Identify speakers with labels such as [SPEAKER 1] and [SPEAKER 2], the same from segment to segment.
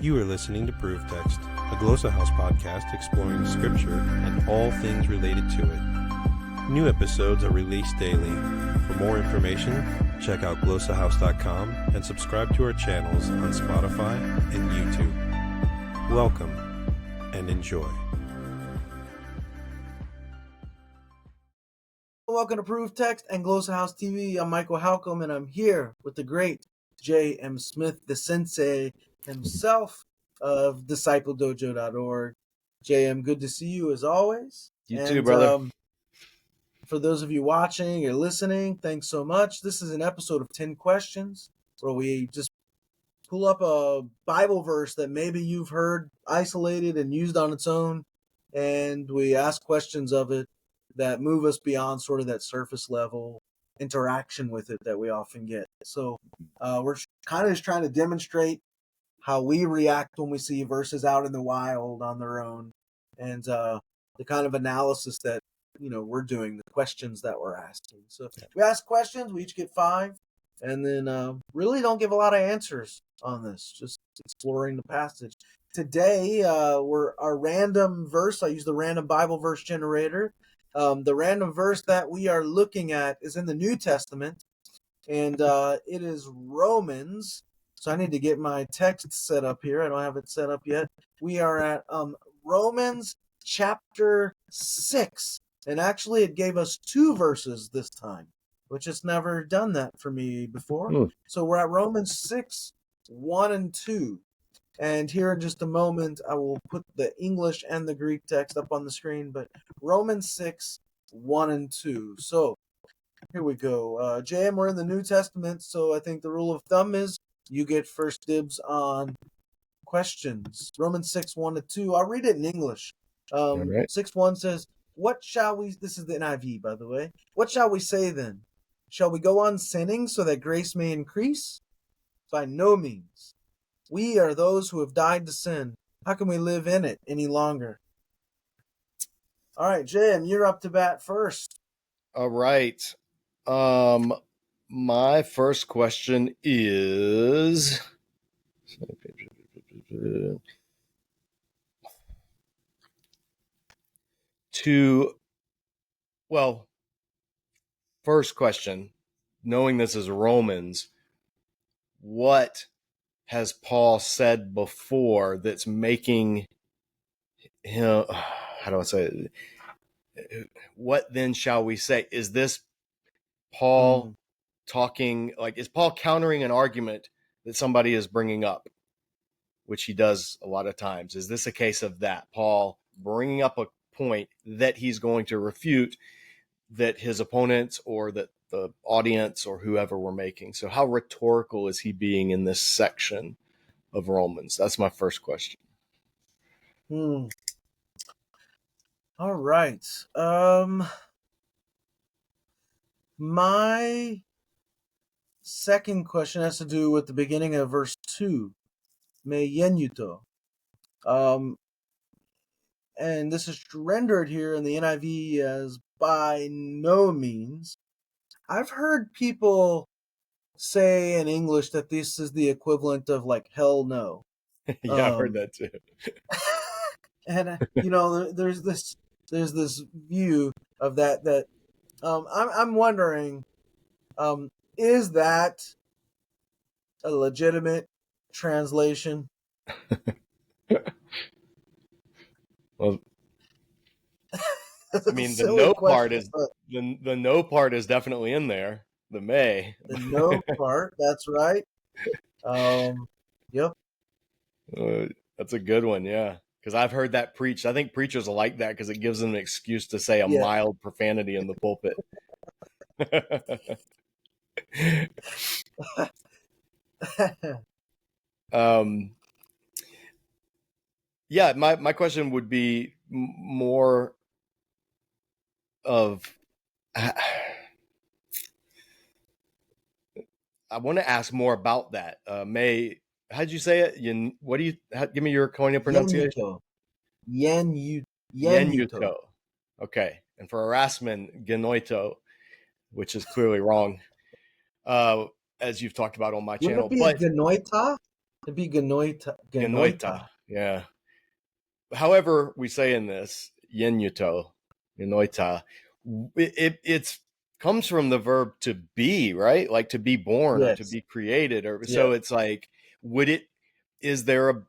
[SPEAKER 1] You are listening to Proof Text, a Glossa House podcast exploring Scripture and all things related to it. New episodes are released daily. For more information, check out glossahouse.com and subscribe to our channels on Spotify and YouTube. Welcome and enjoy.
[SPEAKER 2] Welcome to Proof Text and Glossa House TV. I'm Michael Halcomb, and I'm here with the great J.M. Smith, the sensei himself of discipledojo.org. J.M., good to see you as always.
[SPEAKER 3] You too, brother.
[SPEAKER 2] For those of you watching or listening, thanks so much. This is an episode of 10 questions where we just pull up a Bible verse that maybe you've heard isolated and used on its own, and we ask questions of it that move us beyond sort of that surface level interaction with it that we often get. So we're kind of just trying to demonstrate how we react when we see verses out in the wild on their own, and the kind of analysis that we're doing, the questions that we're asking. So we ask questions, we each get 5, and then really don't give a lot of answers on this, just exploring the passage. Today, our random verse, I use the random Bible verse generator. The random verse that we are looking at is in the New Testament, and it is Romans. So I need to get my text set up here. I don't have it set up yet. We are at Romans chapter 6, and actually it gave us 2 verses this time, which has never done that for me before. So we're at Romans 6, 1 and 2. And here in just a moment, I will put the English and the Greek text up on the screen, but Romans 6, 1 and 2. So here we go. JM, we're in the New Testament, so I think the rule of thumb is you get first dibs on questions. Romans 6, 1 to 2. I'll read it in English. 6, 1 says, "What shall we," this is the NIV, by the way, "What shall we say then? Shall we go on sinning so that grace may increase? By no means. We are those who have died to sin. How can we live in it any longer?" All right, Jim, you're up to bat first.
[SPEAKER 3] All right. My first question is first question, knowing this is Romans, what has Paul said before that's making him, how do I say it? What then shall we say? Is this Paul talking, like, is Paul countering an argument that somebody is bringing up, which he does a lot of times? Is this a case of that? Paul bringing up a point that he's going to refute that his opponents or that the audience or whoever were making. So how rhetorical is he being in this section of Romans? That's my first question.
[SPEAKER 2] All right. My second question has to do with the beginning of verse 2. Me yenuto. And this is rendered here in the NIV as by no means. I've heard people say in English that this is the equivalent of like hell no.
[SPEAKER 3] Yeah, I've heard that too.
[SPEAKER 2] And there's this view of that I'm wondering, is that a legitimate translation?
[SPEAKER 3] Well, I mean, the no part is the no part is definitely in there. The may.
[SPEAKER 2] The no part, that's right. Yep.
[SPEAKER 3] That's a good one, yeah. Because I've heard that preached. I think preachers will like that because it gives them an excuse to say a mild profanity in the pulpit. Yeah, my question would be more of, I want to ask more about that. May, how'd you say it? Give me your Koine pronunciation.
[SPEAKER 2] Yenuto.
[SPEAKER 3] Okay. And for Erasmus, genoito, which is clearly wrong, as you've talked about on my channel.
[SPEAKER 2] Would it be genoita? It'd be genoita.
[SPEAKER 3] Genoita. Yeah. However, we say in this, yenuto, genoita, it's comes from the verb to be, right? Like to be born or to
[SPEAKER 2] Yes.
[SPEAKER 3] be created. Or
[SPEAKER 2] Yeah.
[SPEAKER 3] so it's like, is there a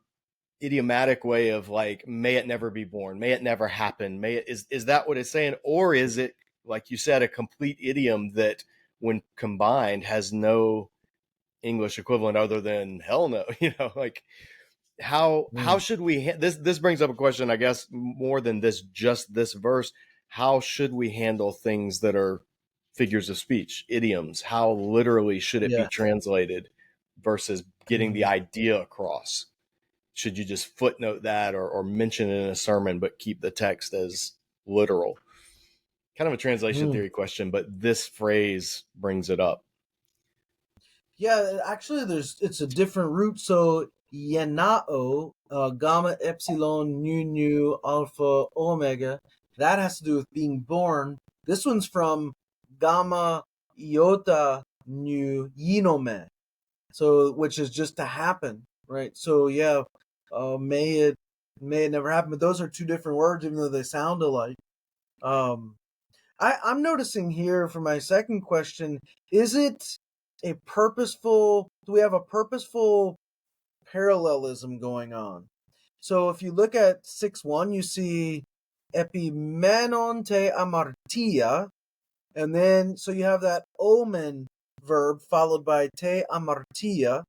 [SPEAKER 3] idiomatic way of like, may it never be born, may it never happen, is that what it's saying? Or is it, like you said, a complete idiom that when combined has no English equivalent other than hell no? Like how
[SPEAKER 2] Mm.
[SPEAKER 3] should we this brings up a question, I guess, more than just this verse. How should we handle things that are figures of speech, idioms? How literally should it be
[SPEAKER 2] Yeah.
[SPEAKER 3] translated versus getting the
[SPEAKER 2] Mm.
[SPEAKER 3] idea across? Should you just footnote that or mention it in a sermon but keep the text as literal? Kind of a translation
[SPEAKER 2] Mm.
[SPEAKER 3] theory question, but this phrase brings it up.
[SPEAKER 2] Yeah, actually, it's a different root. So yenao, gamma, epsilon, nu, nu, alpha, omega. That has to do with being born. This one's from gamma, iota, nu, yinome. So, which is just to happen, right? So, yeah, may it never happen. But those are two different words, even though they sound alike. Um, I'm noticing here for my second question, is it do we have a purposeful parallelism going on? So if you look at 6:1, you see epimenon te amartia, and then so you have that omen verb followed by te amartia,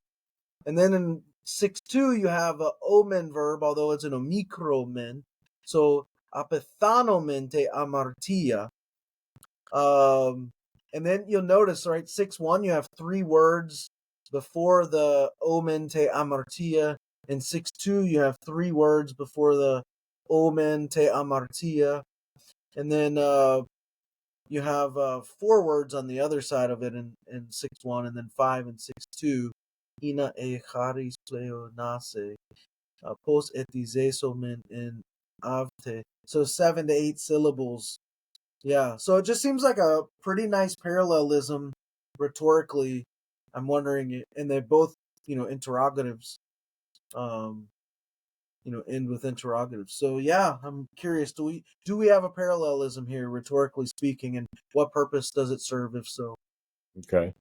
[SPEAKER 2] and then in 6:2 you have a omen verb, although it's an omicromen, so apethanomen te amartia. Um, and then you'll notice, right, 6:1, you have three words before the omen te amartia. In 6:2, you have three words before the omen te amartia. And then you have four words on the other side of it in 6:1, and then five in 6:2. Ina e charis pleonase, pos etizesomen in avte. So 7 to 8 syllables. Yeah, so it just seems like a pretty nice parallelism rhetorically. I'm wondering, and they both, interrogatives, um, end with interrogatives. So yeah, I'm curious. Do we have a parallelism here, rhetorically speaking, and what purpose does it serve, if so?
[SPEAKER 3] Okay.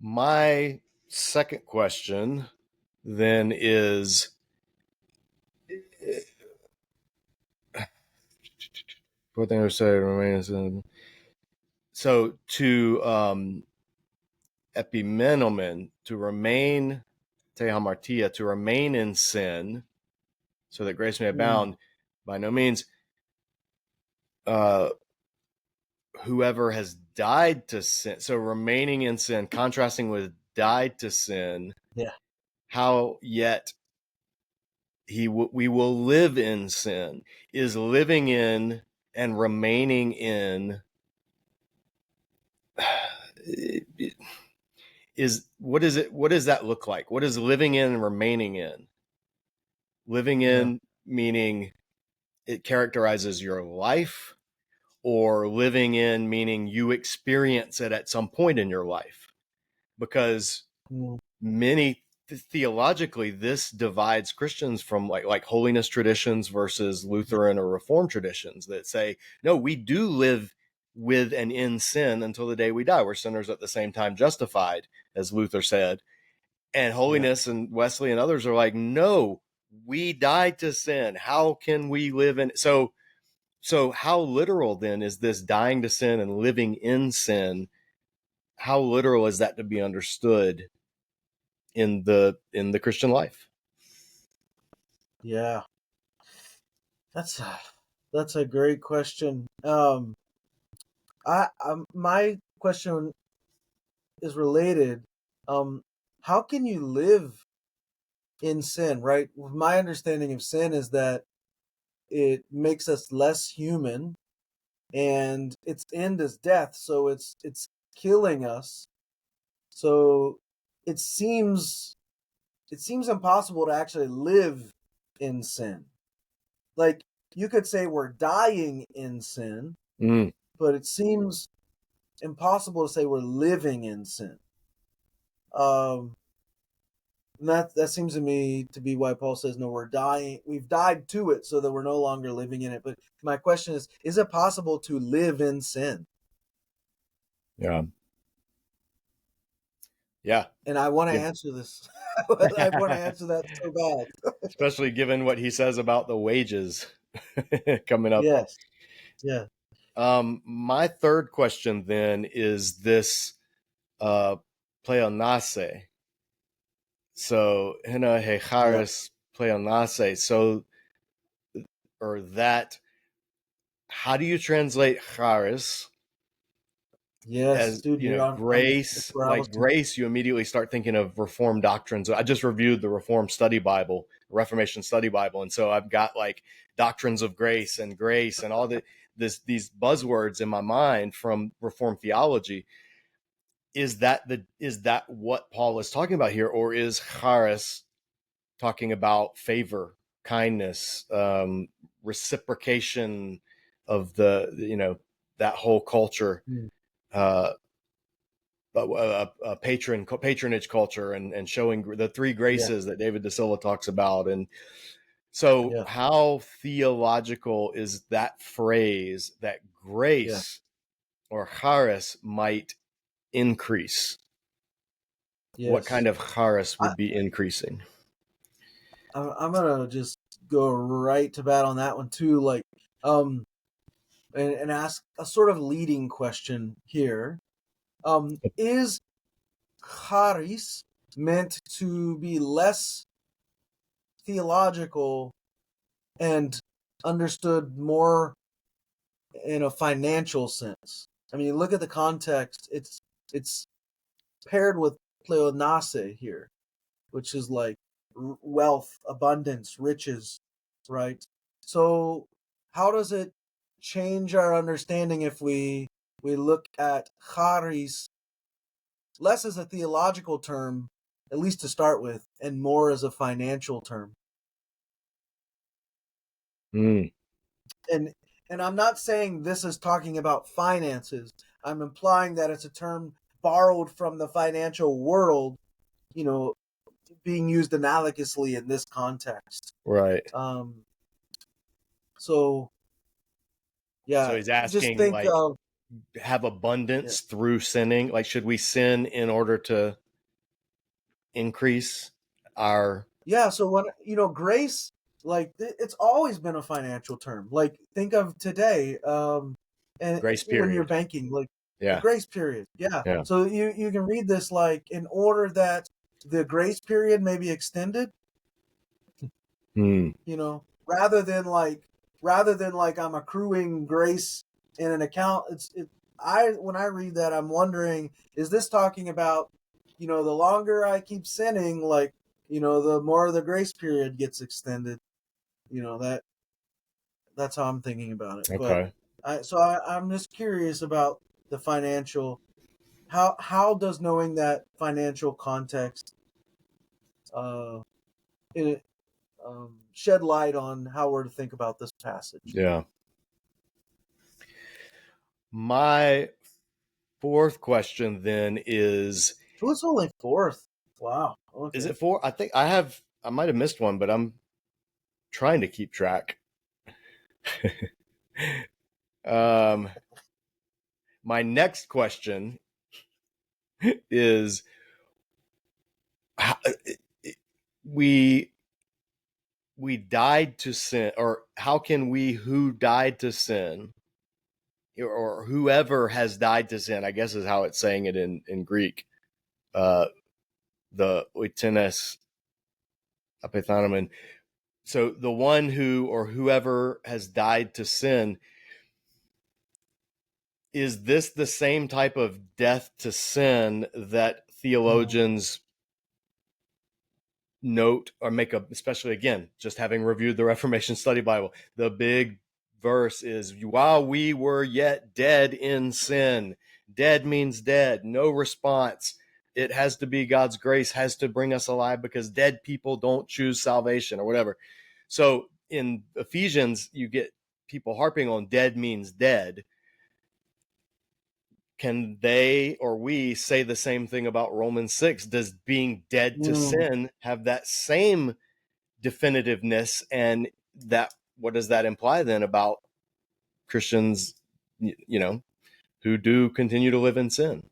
[SPEAKER 3] My second question then is, what thing I say remains in, so to epimenomen, to remain tehamartia, to remain in sin, so that grace may
[SPEAKER 2] Mm,
[SPEAKER 3] abound. By no means uh, whoever has died to sin. So remaining in sin, contrasting with died to sin.
[SPEAKER 2] yeah.
[SPEAKER 3] How yet we will live in sin? Is living in and remaining in is what is it? What does that look like? What is living in and remaining in? Living
[SPEAKER 2] Yeah.
[SPEAKER 3] in meaning it characterizes your life, or living in meaning you experience it at some point in your life. Because
[SPEAKER 2] Mm,
[SPEAKER 3] many theologically, this divides Christians from like holiness traditions versus Lutheran or Reformed traditions that say, no, we do live with and in sin until the day we die. We're sinners at the same time justified, as Luther said. And
[SPEAKER 2] yeah.
[SPEAKER 3] holiness and Wesley and others are like, no, we died to sin. How can we live in? So how literal then is this dying to sin and living in sin? How literal is that to be understood in the Christian life?
[SPEAKER 2] Yeah. That's a, that's a great question. My question is related. Um, how can you live in sin, right? My understanding of sin is that it makes us less human and its end is death, so it's killing us. So it seems it seems impossible to actually live in sin. Like you could say we're dying in sin,
[SPEAKER 3] Mm.
[SPEAKER 2] but it seems impossible to say we're living in sin. Um And that seems to me to be why Paul says, no, we're dying. We've died to it so that we're no longer living in it. But my question is it possible to live in sin?
[SPEAKER 3] Yeah. Yeah.
[SPEAKER 2] And I want to
[SPEAKER 3] Yeah.
[SPEAKER 2] answer this. I want to answer that so bad.
[SPEAKER 3] Especially given what he says about the wages coming up.
[SPEAKER 2] Yes. Yeah.
[SPEAKER 3] My third question then is this pleonase. So hina he
[SPEAKER 2] Yeah.
[SPEAKER 3] charis pleonase. So or that, how do you translate charis?
[SPEAKER 2] Yes,
[SPEAKER 3] As
[SPEAKER 2] dude,
[SPEAKER 3] you
[SPEAKER 2] you're
[SPEAKER 3] know,
[SPEAKER 2] on. That's
[SPEAKER 3] grace,
[SPEAKER 2] where I was.
[SPEAKER 3] like grace, you immediately start thinking of Reformed doctrines. I just reviewed the Reformed Study Bible, Reformation Study Bible, and so I've got like doctrines of grace and all these buzzwords in my mind from Reformed theology. Is that what Paul is talking about here, or is charis talking about favor, kindness, reciprocation of that whole culture?
[SPEAKER 2] Mm,
[SPEAKER 3] Uh, patronage culture and showing the three
[SPEAKER 2] yeah.
[SPEAKER 3] graces that David De Silva talks about. And so
[SPEAKER 2] Yeah.
[SPEAKER 3] how theological is that phrase that
[SPEAKER 2] Yeah.
[SPEAKER 3] grace or charis might increase? What
[SPEAKER 2] Yes.
[SPEAKER 3] kind of charis
[SPEAKER 2] I,
[SPEAKER 3] would be increasing?
[SPEAKER 2] I'm gonna just go right to bat on that one too. Like, um, and ask a sort of leading question here. Is charis meant to be less theological and understood more in a financial sense? I mean, look at the context. It's paired with pleonase here, which is like wealth, abundance, riches, right? So, how does it change our understanding if we look at charis less as a theological term, at least to start with, and more as a financial term?
[SPEAKER 3] Mm,
[SPEAKER 2] And I'm not saying this is talking about finances. I'm implying that it's a term borrowed from the financial world, you know, being used analogously in this context.
[SPEAKER 3] right.
[SPEAKER 2] Um, so
[SPEAKER 3] So
[SPEAKER 2] yeah,
[SPEAKER 3] he's
[SPEAKER 2] just
[SPEAKER 3] asking,
[SPEAKER 2] think
[SPEAKER 3] like,
[SPEAKER 2] of
[SPEAKER 3] have
[SPEAKER 2] yeah.
[SPEAKER 3] abundance through sinning. Like, should we sin in order to increase our
[SPEAKER 2] Yeah, so when grace, like it's always been a financial term. Like think of today, and
[SPEAKER 3] grace
[SPEAKER 2] when you're
[SPEAKER 3] period?
[SPEAKER 2] banking, like the
[SPEAKER 3] Yeah.
[SPEAKER 2] grace period. Yeah,
[SPEAKER 3] Yeah.
[SPEAKER 2] so you can read this like in order that the grace period may be extended.
[SPEAKER 3] Hmm.
[SPEAKER 2] Rather than like I'm accruing grace in an account. When I read that, I'm wondering, is this talking about the longer I keep sinning, like the more the grace period gets extended. That's how I'm thinking about it. But
[SPEAKER 3] Okay.
[SPEAKER 2] I'm just curious about the financial. How does knowing that financial context uh in, shed light on how we're to think about this passage?
[SPEAKER 3] Yeah. My fourth question then
[SPEAKER 2] So it's only fourth. Wow.
[SPEAKER 3] is
[SPEAKER 2] Okay.
[SPEAKER 3] it four? I might have missed one, but I'm trying to keep track. um, my next question is how, we we died to sin, or how can we who died to sin, or whoever has died to sin, I guess is how it's saying it in Greek, uh, the oitenes apethanomen. So the one who or whoever has died to sin, is this the same type of death to sin that
[SPEAKER 2] Mm,
[SPEAKER 3] theologians note or make up, especially again, just having reviewed the Reformation Study Bible? The big verse is, while we were yet dead in sin. Dead means dead, no response. It has to be God's grace has to bring us alive, because dead people don't choose salvation or whatever. So in Ephesians, you get people harping on dead means dead. can they or we say the same thing about Romans 6? Does being dead to sin have that same definitiveness? And that, what does that imply then about Christians, who do continue to live in sin?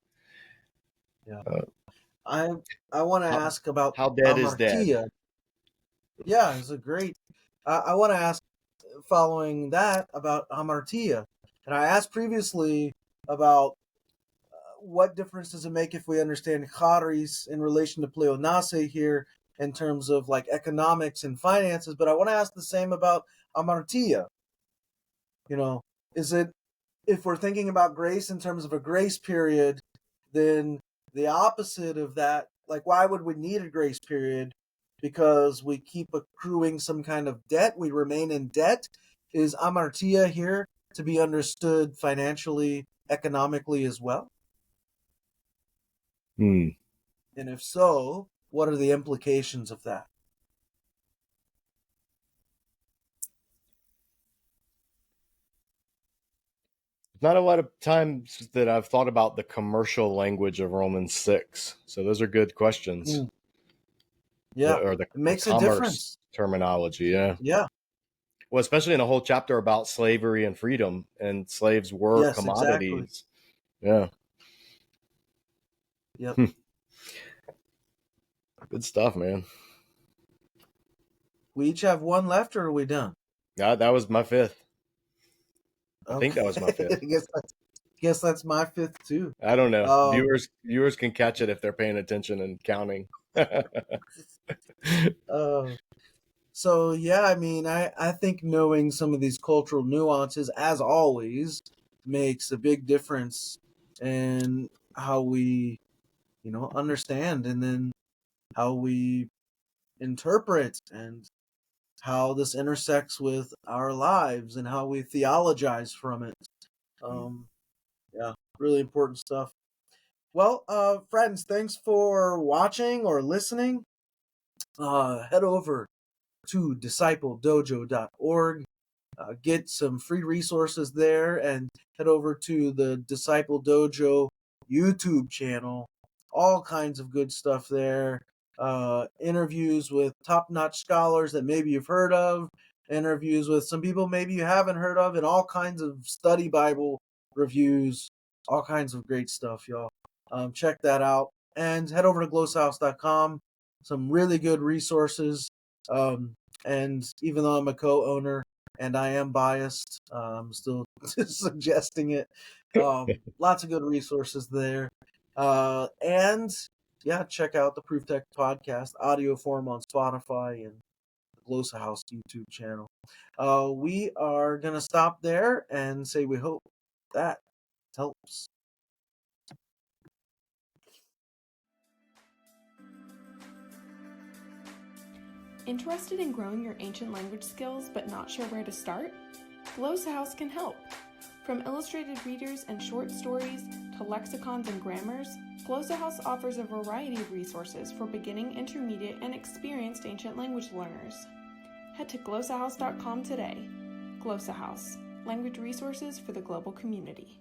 [SPEAKER 2] Yeah. I want to ask about
[SPEAKER 3] how dead is dead.
[SPEAKER 2] amartia. Yeah, it's a great. I want to ask, following that, about hamartia. And I asked previously about what difference does it make if we understand charis in relation to pleonase here in terms of like economics and finances. But I want to ask the same about amartia. Is it, if we're thinking about grace in terms of a grace period, then the opposite of that, like why would we need a grace period? Because we keep accruing some kind of debt, we remain in debt. Is amartia here to be understood financially, economically as well? And if so, what are the implications of that?
[SPEAKER 3] Not a lot of times that I've thought about the commercial language of Romans 6. So those are good questions.
[SPEAKER 2] Yeah,
[SPEAKER 3] Or the
[SPEAKER 2] it makes a
[SPEAKER 3] commerce
[SPEAKER 2] difference.
[SPEAKER 3] terminology. Yeah.
[SPEAKER 2] Yeah.
[SPEAKER 3] Well, especially in a whole chapter about slavery and freedom, and slaves were
[SPEAKER 2] Yes,
[SPEAKER 3] commodities.
[SPEAKER 2] exactly.
[SPEAKER 3] Yeah.
[SPEAKER 2] Yep.
[SPEAKER 3] Good stuff, man.
[SPEAKER 2] We each have one left, or are we done?
[SPEAKER 3] Yeah, that was my fifth. I
[SPEAKER 2] Okay.
[SPEAKER 3] think that was my fifth.
[SPEAKER 2] I guess that's my fifth too.
[SPEAKER 3] I don't know. Viewers can catch it if they're paying attention and counting.
[SPEAKER 2] So yeah, I mean, I think knowing some of these cultural nuances, as always, makes a big difference in how we, understand, and then how we interpret, and how this intersects with our lives, and how we theologize from it. Yeah, really important stuff. Well, friends, thanks for watching or listening. Head over to discipledojo.org. Get some free resources there, and head over to the Disciple Dojo YouTube channel. All kinds of good stuff there. Interviews with top-notch scholars that maybe you've heard of, interviews with some people maybe you haven't heard of, and all kinds of study Bible reviews, all kinds of great stuff, y'all. Check that out. And head over to glossahouse.com. Some really good resources. And even though I'm a co-owner and I am biased, I'm still suggesting it. Lots of good resources there. And yeah, check out the Proof Tech podcast, audio form on Spotify and the Glossa House YouTube channel. We are going to stop there and say we hope that helps.
[SPEAKER 4] Interested in growing your ancient language skills but not sure where to start? Glossa House can help. From illustrated readers and short stories to lexicons and grammars, Glossa House offers a variety of resources for beginning, intermediate, and experienced ancient language learners. Head to glossahouse.com today. Glossa House, language resources for the global community.